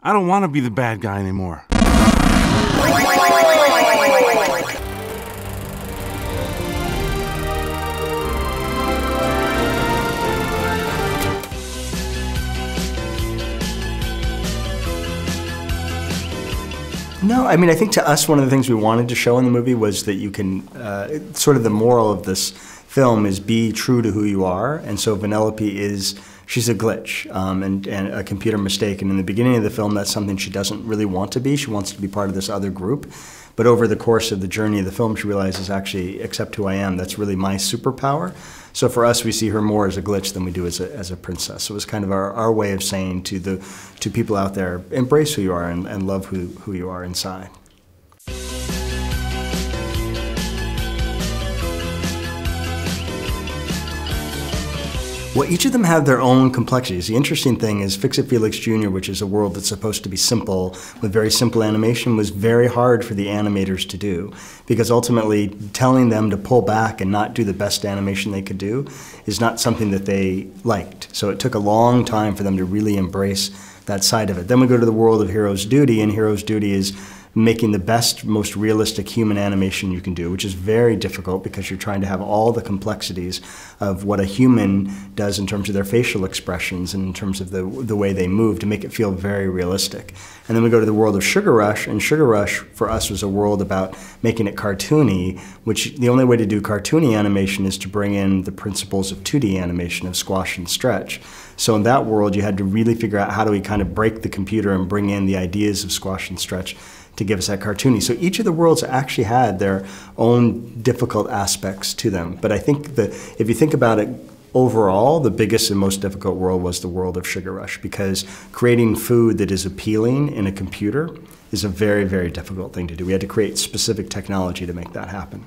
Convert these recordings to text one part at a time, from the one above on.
I don't want to be the bad guy anymore. No, I mean, I think to us, one of the things we wanted to show in the movie was that you can, sort of the moral of this film is be true to who you are. And so Vanellope is, she's a glitch and a computer mistake. And in the beginning of the film, that's something she doesn't really want to be. She wants to be part of this other group. But over the course of the journey of the film, she realizes, actually, accept who I am. That's really my superpower. So for us, we see her more as a glitch than we do as a princess. So it was kind of our way of saying to people out there, embrace who you are and love who you are inside. Well, each of them have their own complexities. The interesting thing is Fix-It Felix Jr., which is a world that's supposed to be simple, with very simple animation, was very hard for the animators to do. Because ultimately, telling them to pull back and not do the best animation they could do is not something that they liked. So it took a long time for them to really embrace that side of it. Then we go to the world of Hero's Duty, and Hero's Duty is making the best, most realistic human animation you can do, which is very difficult because you're trying to have all the complexities of what a human does in terms of their facial expressions and in terms of the way they move to make it feel very realistic. And then we go to the world of Sugar Rush, and Sugar Rush for us was a world about making it cartoony, which the only way to do cartoony animation is to bring in the principles of 2D animation, of squash and stretch. So in that world, you had to really figure out how do we kind of break the computer and bring in the ideas of squash and stretch to give us that cartoony. So each of the worlds actually had their own difficult aspects to them. But I think that if you think about it overall, the biggest and most difficult world was the world of Sugar Rush, because creating food that is appealing in a computer is a very, very difficult thing to do. We had to create specific technology to make that happen.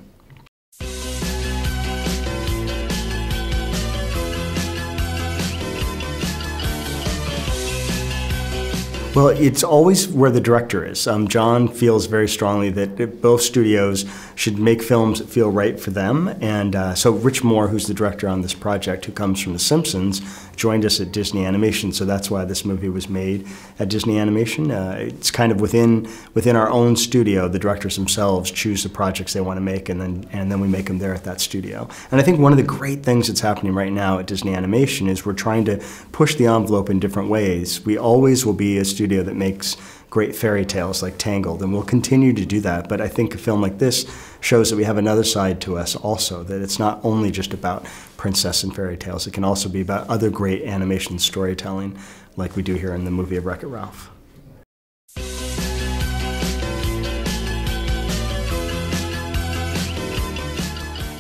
Well, it's always where the director is. John feels very strongly that both studios should make films that feel right for them. And so Rich Moore, who's the director on this project, who comes from The Simpsons, joined us at Disney Animation. So that's why this movie was made at Disney Animation. It's kind of within our own studio. The directors themselves choose the projects they want to make, and then we make them there at that studio. And I think one of the great things that's happening right now at Disney Animation is we're trying to push the envelope in different ways. We always will be a studio that makes great fairy tales like Tangled, and we'll continue to do that. But I think a film like this shows that we have another side to us also, that it's not only just about princess and fairy tales. It can also be about other great animation storytelling like we do here in the movie of Wreck-It Ralph.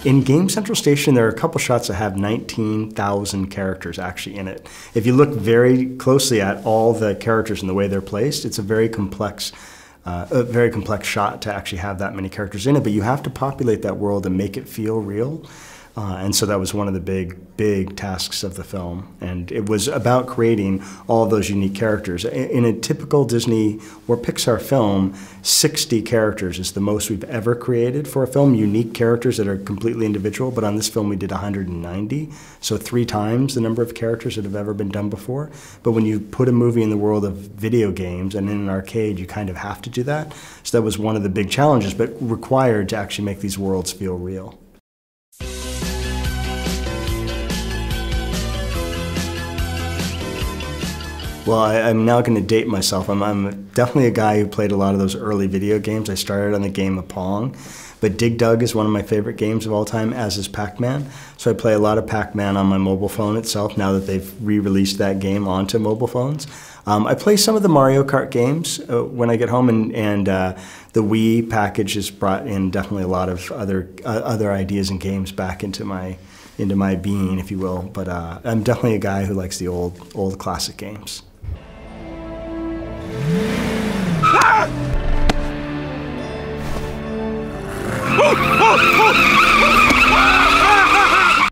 In Game Central Station, there are a couple shots that have 19,000 characters actually in it. If you look very closely at all the characters and the way they're placed, it's a very complex shot to actually have that many characters in it, but you have to populate that world and make it feel real. And so that was one of the big tasks of the film. And it was about creating all of those unique characters. In a typical Disney or Pixar film, 60 characters is the most we've ever created for a film, unique characters that are completely individual. But on this film, we did 190, so 3 times the number of characters that have ever been done before. But when you put a movie in the world of video games and in an arcade, you kind of have to do that. So that was one of the big challenges, but required to actually make these worlds feel real. Well, I'm now going to date myself. I'm definitely a guy who played a lot of those early video games. I started on the game of Pong, but Dig Dug is one of my favorite games of all time, as is Pac-Man. So I play a lot of Pac-Man on my mobile phone itself, now that they've re-released that game onto mobile phones. I play some of the Mario Kart games when I get home, and the Wii package has brought in definitely a lot of other ideas and games back into my being, if you will. But I'm definitely a guy who likes the old classic games. Ah!